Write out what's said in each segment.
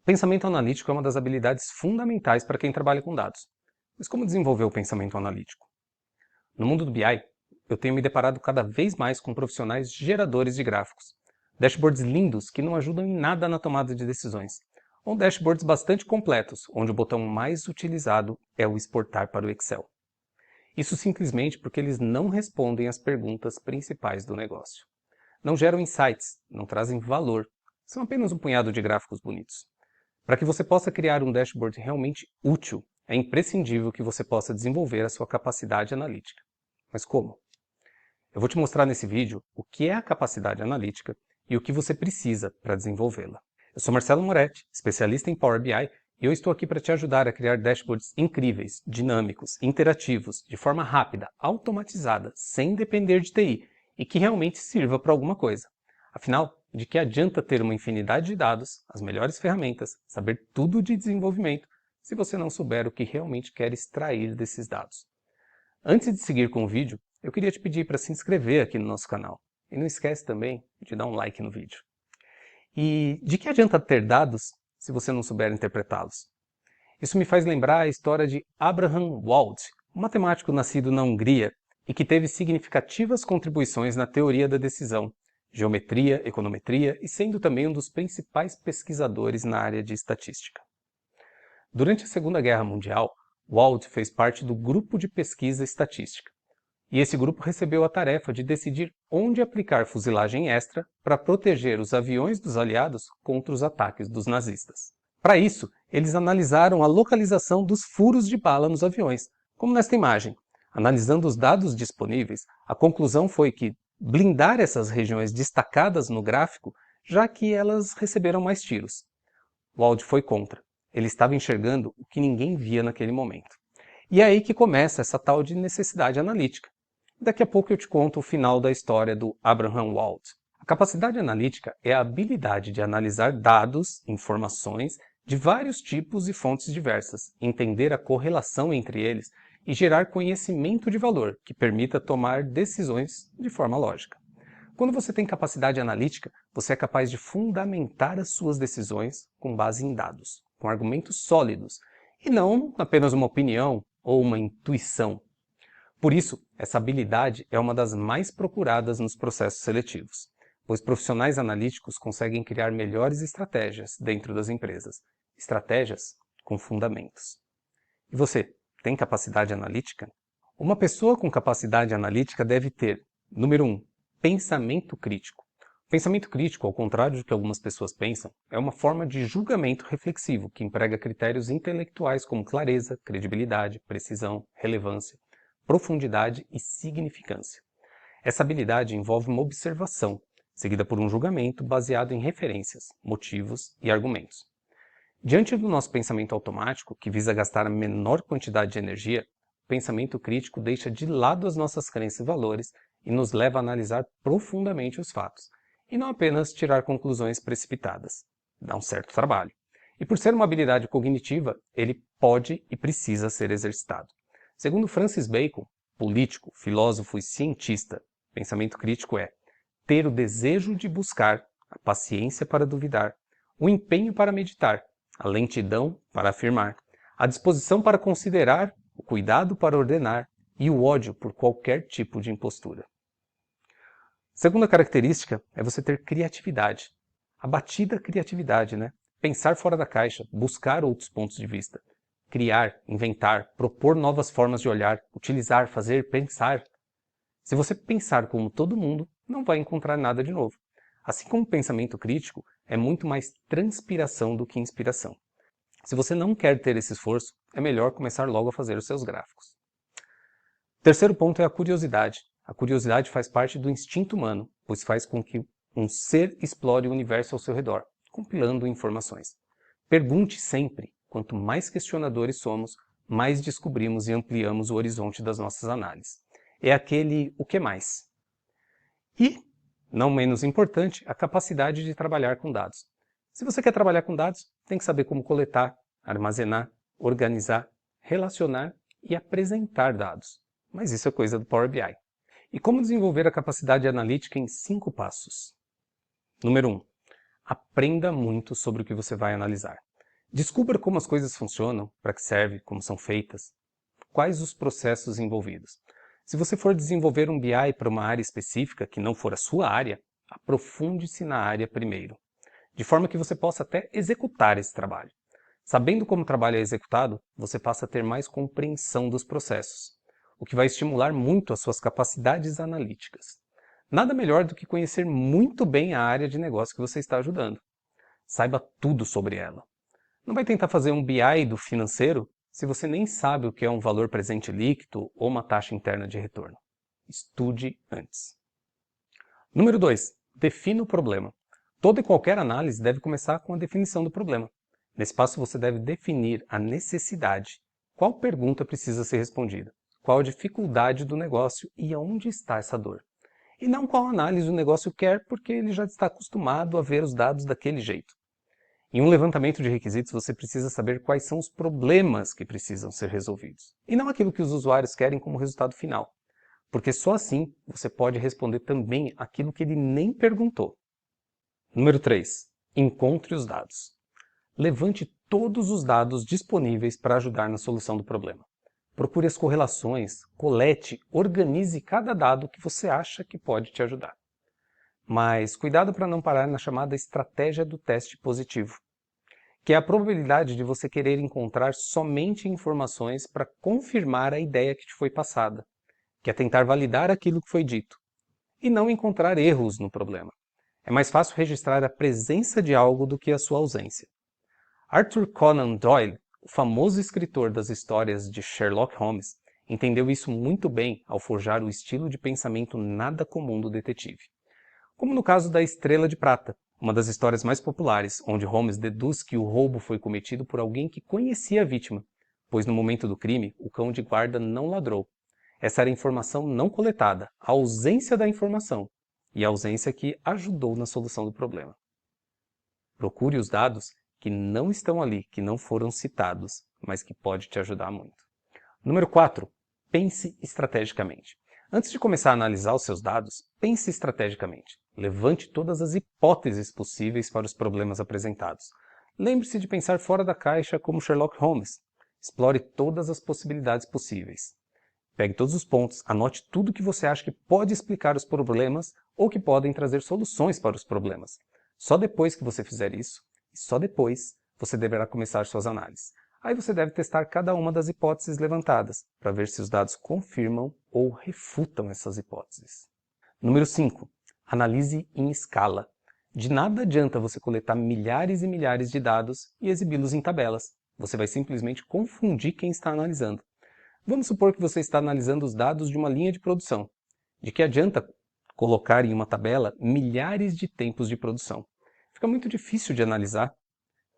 Pensamento analítico é uma das habilidades fundamentais para quem trabalha com dados. Mas como desenvolver o pensamento analítico? No mundo do BI, eu tenho me deparado cada vez mais com profissionais geradores de gráficos. Dashboards lindos que não ajudam em nada na tomada de decisões. Ou dashboards bastante completos, onde o botão mais utilizado é o exportar para o Excel. Isso simplesmente porque eles não respondem às perguntas principais do negócio. Não geram insights, não trazem valor, são apenas um punhado de gráficos bonitos. Para que você possa criar um dashboard realmente útil, é imprescindível que você possa desenvolver a sua capacidade analítica. Mas como? Eu vou te mostrar nesse vídeo o que é a capacidade analítica e o que você precisa para desenvolvê-la. Eu sou Marcelo Moretti, especialista em Power BI, e eu estou aqui para te ajudar a criar dashboards incríveis, dinâmicos, interativos, de forma rápida, automatizada, sem depender de TI, e que realmente sirva para alguma coisa. Afinal, de que adianta ter uma infinidade de dados, as melhores ferramentas, saber tudo de desenvolvimento, se você não souber o que realmente quer extrair desses dados? Antes de seguir com o vídeo, eu queria te pedir para se inscrever aqui no nosso canal. E não esquece também de dar um like no vídeo. E de que adianta ter dados se você não souber interpretá-los? Isso me faz lembrar a história de Abraham Wald, um matemático nascido na Hungria e que teve significativas contribuições na teoria da decisão, geometria, econometria e sendo também um dos principais pesquisadores na área de estatística. Durante a Segunda Guerra Mundial, Wald fez parte do grupo de pesquisa estatística. E esse grupo recebeu a tarefa de decidir onde aplicar fuzilagem extra para proteger os aviões dos aliados contra os ataques dos nazistas. Para isso, eles analisaram a localização dos furos de bala nos aviões, como nesta imagem. Analisando os dados disponíveis, a conclusão foi que blindar essas regiões destacadas no gráfico, já que elas receberam mais tiros. Wald foi contra. Ele estava enxergando o que ninguém via naquele momento. E é aí que começa essa tal de necessidade analítica. Daqui a pouco eu te conto o final da história do Abraham Wald. A capacidade analítica é a habilidade de analisar dados, informações, de vários tipos e fontes diversas, entender a correlação entre eles e gerar conhecimento de valor que permita tomar decisões de forma lógica. Quando você tem capacidade analítica, você é capaz de fundamentar as suas decisões com base em dados, com argumentos sólidos, e não apenas uma opinião ou uma intuição. Por isso, essa habilidade é uma das mais procuradas nos processos seletivos, pois profissionais analíticos conseguem criar melhores estratégias dentro das empresas, estratégias com fundamentos. E você, tem capacidade analítica? Uma pessoa com capacidade analítica deve ter, número 1, pensamento crítico. O pensamento crítico, ao contrário do que algumas pessoas pensam, é uma forma de julgamento reflexivo que emprega critérios intelectuais como clareza, credibilidade, precisão, relevância, profundidade e significância. Essa habilidade envolve uma observação, seguida por um julgamento baseado em referências, motivos e argumentos. Diante do nosso pensamento automático, que visa gastar a menor quantidade de energia, o pensamento crítico deixa de lado as nossas crenças e valores e nos leva a analisar profundamente os fatos, e não apenas tirar conclusões precipitadas. Dá um certo trabalho. E por ser uma habilidade cognitiva, ele pode e precisa ser exercitado. Segundo Francis Bacon, político, filósofo e cientista, pensamento crítico é ter o desejo de buscar, a paciência para duvidar, o empenho para meditar, a lentidão para afirmar, a disposição para considerar, o cuidado para ordenar e o ódio por qualquer tipo de impostura. Segunda característica é você ter criatividade. A batida criatividade, né? Pensar fora da caixa, buscar outros pontos de vista. Criar, inventar, propor novas formas de olhar, utilizar, fazer, pensar. Se você pensar como todo mundo, não vai encontrar nada de novo. Assim como o pensamento crítico é muito mais transpiração do que inspiração. Se você não quer ter esse esforço, é melhor começar logo a fazer os seus gráficos. Terceiro ponto é a curiosidade. A curiosidade faz parte do instinto humano, pois faz com que um ser explore o universo ao seu redor, compilando informações. Pergunte sempre. Quanto mais questionadores somos, mais descobrimos e ampliamos o horizonte das nossas análises. É aquele o que mais? E, não menos importante, a capacidade de trabalhar com dados. Se você quer trabalhar com dados, tem que saber como coletar, armazenar, organizar, relacionar e apresentar dados. Mas isso é coisa do Power BI. E como desenvolver a capacidade analítica em 5 passos? Número 1. Aprenda muito sobre o que você vai analisar. Descubra como as coisas funcionam, para que servem, como são feitas, quais os processos envolvidos. Se você for desenvolver um BI para uma área específica que não for a sua área, aprofunde-se na área primeiro, de forma que você possa até executar esse trabalho. Sabendo como o trabalho é executado, você passa a ter mais compreensão dos processos, o que vai estimular muito as suas capacidades analíticas. Nada melhor do que conhecer muito bem a área de negócio que você está ajudando. Saiba tudo sobre ela. Não vai tentar fazer um BI do financeiro se você nem sabe o que é um valor presente líquido ou uma taxa interna de retorno. Estude antes. Número 2. Defina o problema. Toda e qualquer análise deve começar com a definição do problema. Nesse passo você deve definir a necessidade. Qual pergunta precisa ser respondida? Qual a dificuldade do negócio e aonde está essa dor? E não qual análise o negócio quer porque ele já está acostumado a ver os dados daquele jeito. Em um levantamento de requisitos, você precisa saber quais são os problemas que precisam ser resolvidos, e não aquilo que os usuários querem como resultado final, porque só assim você pode responder também aquilo que ele nem perguntou. Número 3. Encontre os dados. Levante todos os dados disponíveis para ajudar na solução do problema. Procure as correlações, colete, organize cada dado que você acha que pode te ajudar. Mas cuidado para não parar na chamada estratégia do teste positivo, que é a probabilidade de você querer encontrar somente informações para confirmar a ideia que te foi passada, que é tentar validar aquilo que foi dito, e não encontrar erros no problema. É mais fácil registrar a presença de algo do que a sua ausência. Arthur Conan Doyle, o famoso escritor das histórias de Sherlock Holmes, entendeu isso muito bem ao forjar o estilo de pensamento nada comum do detetive. Como no caso da Estrela de Prata, uma das histórias mais populares, onde Holmes deduz que o roubo foi cometido por alguém que conhecia a vítima, pois no momento do crime o cão de guarda não ladrou. Essa era a informação não coletada, a ausência da informação, e a ausência que ajudou na solução do problema. Procure os dados que não estão ali, que não foram citados, mas que pode te ajudar muito. Número 4. Pense estrategicamente. Antes de começar a analisar os seus dados, pense estrategicamente. Levante todas as hipóteses possíveis para os problemas apresentados. Lembre-se de pensar fora da caixa como Sherlock Holmes. Explore todas as possibilidades possíveis. Pegue todos os pontos, anote tudo que você acha que pode explicar os problemas ou que podem trazer soluções para os problemas. Só depois que você fizer isso, e só depois, você deverá começar suas análises. Aí você deve testar cada uma das hipóteses levantadas, para ver se os dados confirmam ou refutam essas hipóteses. Número 5. Analise em escala. De nada adianta você coletar milhares e milhares de dados e exibi-los em tabelas. Você vai simplesmente confundir quem está analisando. Vamos supor que você está analisando os dados de uma linha de produção. De que adianta colocar em uma tabela milhares de tempos de produção? Fica muito difícil de analisar,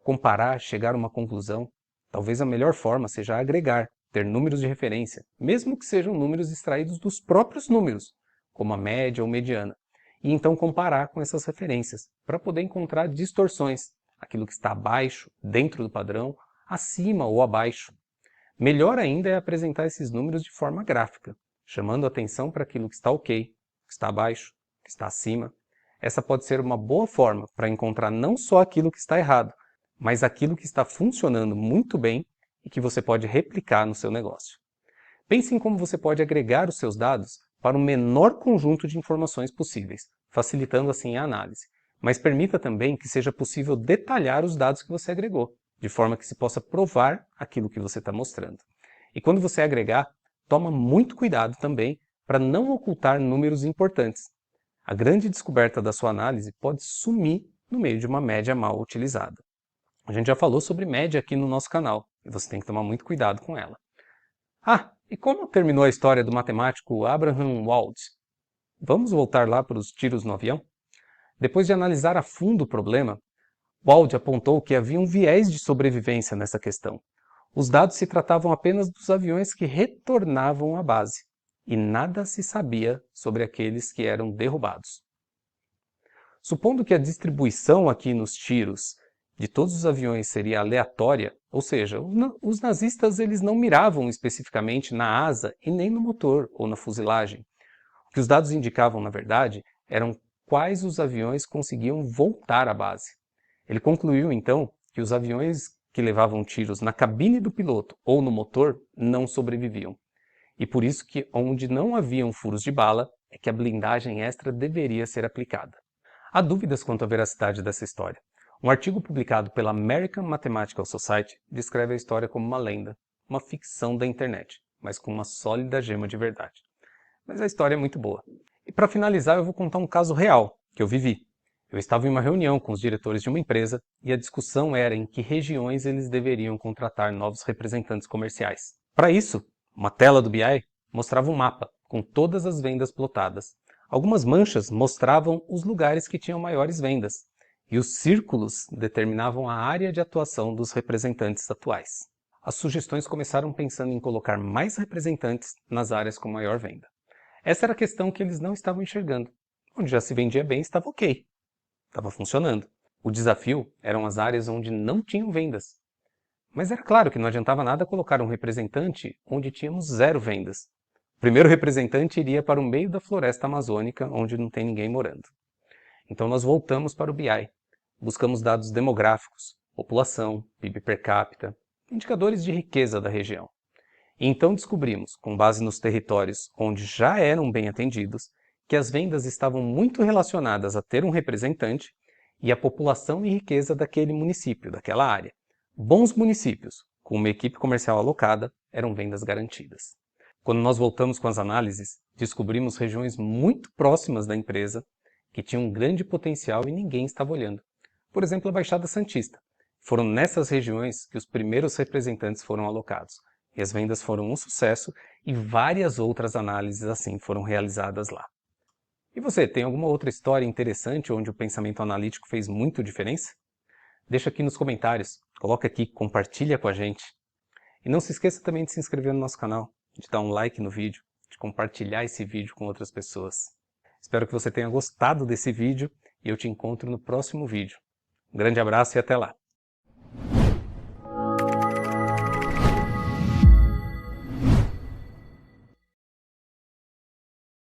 comparar, chegar a uma conclusão. Talvez a melhor forma seja agregar, ter números de referência, mesmo que sejam números extraídos dos próprios números, como a média ou mediana, e então comparar com essas referências, para poder encontrar distorções, aquilo que está abaixo, dentro do padrão, acima ou abaixo. Melhor ainda é apresentar esses números de forma gráfica, chamando a atenção para aquilo que está ok, que está abaixo, que está acima. Essa pode ser uma boa forma para encontrar não só aquilo que está errado, mas aquilo que está funcionando muito bem e que você pode replicar no seu negócio. Pense em como você pode agregar os seus dados para o menor conjunto de informações possíveis, facilitando assim a análise. Mas permita também que seja possível detalhar os dados que você agregou, de forma que se possa provar aquilo que você está mostrando. E quando você agregar, toma muito cuidado também para não ocultar números importantes. A grande descoberta da sua análise pode sumir no meio de uma média mal utilizada. A gente já falou sobre média aqui no nosso canal, e você tem que tomar muito cuidado com ela. Ah, e como terminou a história do matemático Abraham Wald? Vamos voltar lá para os tiros no avião? Depois de analisar a fundo o problema, Wald apontou que havia um viés de sobrevivência nessa questão. Os dados se tratavam apenas dos aviões que retornavam à base, e nada se sabia sobre aqueles que eram derrubados. Supondo que a distribuição aqui nos tiros de todos os aviões seria aleatória, ou seja, os nazistas eles não miravam especificamente na asa e nem no motor ou na fuselagem. O que os dados indicavam, na verdade, eram quais os aviões conseguiam voltar à base. Ele concluiu, então, que os aviões que levavam tiros na cabine do piloto ou no motor não sobreviviam. E por isso que onde não haviam furos de bala é que a blindagem extra deveria ser aplicada. Há dúvidas quanto à veracidade dessa história. Um artigo publicado pela American Mathematical Society descreve a história como uma lenda, uma ficção da internet, mas com uma sólida gema de verdade. Mas a história é muito boa. E para finalizar, eu vou contar um caso real que eu vivi. Eu estava em uma reunião com os diretores de uma empresa e a discussão era em que regiões eles deveriam contratar novos representantes comerciais. Para isso, uma tela do BI mostrava um mapa com todas as vendas plotadas. Algumas manchas mostravam os lugares que tinham maiores vendas e os círculos determinavam a área de atuação dos representantes atuais. As sugestões começaram pensando em colocar mais representantes nas áreas com maior venda. Essa era a questão que eles não estavam enxergando. Onde já se vendia bem, estava ok. Estava funcionando. O desafio eram as áreas onde não tinham vendas. Mas era claro que não adiantava nada colocar um representante onde tínhamos 0 vendas. O primeiro representante iria para o meio da floresta amazônica, onde não tem ninguém morando. Então nós voltamos para o BI. Buscamos dados demográficos, população, PIB per capita, indicadores de riqueza da região. E então descobrimos, com base nos territórios onde já eram bem atendidos, que as vendas estavam muito relacionadas a ter um representante e a população e riqueza daquele município, daquela área. Bons municípios, com uma equipe comercial alocada, eram vendas garantidas. Quando nós voltamos com as análises, descobrimos regiões muito próximas da empresa que tinham um grande potencial e ninguém estava olhando. Por exemplo, a Baixada Santista. Foram nessas regiões que os primeiros representantes foram alocados. E as vendas foram um sucesso e várias outras análises assim foram realizadas lá. E você, tem alguma outra história interessante onde o pensamento analítico fez muito diferença? Deixa aqui nos comentários, coloca aqui, compartilha com a gente. E não se esqueça também de se inscrever no nosso canal, de dar um like no vídeo, de compartilhar esse vídeo com outras pessoas. Espero que você tenha gostado desse vídeo e eu te encontro no próximo vídeo. Um grande abraço e até lá!